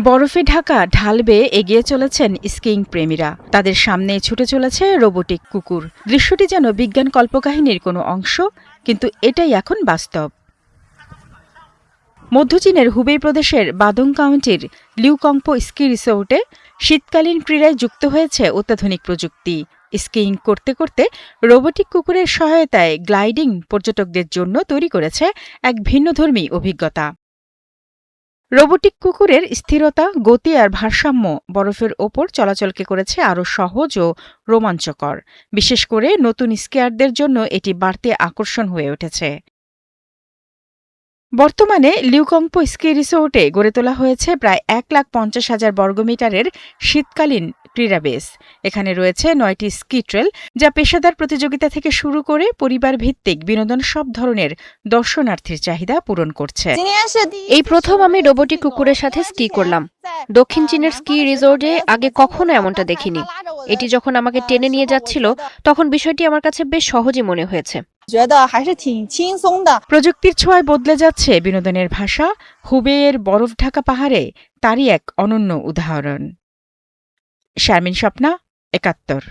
বরফে ঢাকা ঢাল বেয়ে এগিয়ে চলেছেন স্কিইং প্রেমীরা। তাদের সামনে ছুটে চলেছে রোবোটিক কুকুর। দৃশ্যটি যেন বিজ্ঞান কল্পকাহিনীর কোনো অংশ, কিন্তু এটাই এখন বাস্তব। মধ্য চীনের হুবেই প্রদেশের বাদং কাউন্টির লিউকংপো স্কি রিসোর্টে শীতকালীন ক্রীড়ায় যুক্ত হয়েছে অত্যাধুনিক প্রযুক্তি। স্কিইং করতে করতে রোবোটিক কুকুরের সহায়তায় গ্লাইডিং পর্যটকদের জন্য তৈরি করেছে এক ভিন্নধর্মী অভিজ্ঞতা। রোবোটিক কুকুরের স্থিরতা, গতি আর ভারসাম্য বরফের ওপর চলাচলকে করেছে আরও সহজ ও রোমাঞ্চকর। বিশেষ করে নতুন স্কিয়ারদের জন্য এটি বাড়তি আকর্ষণ হয়ে উঠেছে। বর্তমানে লিউকংপো স্কি রিসোর্টে গড়ে তোলা হয়েছে প্রায় 1,50,000 বর্গমিটারের শীতকালীন ক্রীড়াবেস। এখানে রয়েছে 9টি স্কি ট্রেল, যা পেশাদার প্রতিযোগিতা থেকে শুরু করে পরিবার ভিত্তিক বিনোদন সব ধরনের দর্শনার্থীর চাহিদা পূরণ করছে। এই প্রথম আমি রোবোটিক কুকুরের সাথে স্কি করলাম। দক্ষিণ চীনের স্কি রিসোর্টে আগে কখনো এমনটা দেখিনি। এটি যখন আমাকে টেনে নিয়ে যাচ্ছিল, তখন বিষয়টি আমার কাছে বেশ সহজই মনে হয়েছে। প্রযুক্তির ছোঁয়ায় বদলে যাচ্ছে বিনোদনের ভাষা। হুবেইয়ের বরফ ঢাকা পাহাড়ে তারই এক অনন্য উদাহরণ। শারমিন স্বপ্না, ৭১।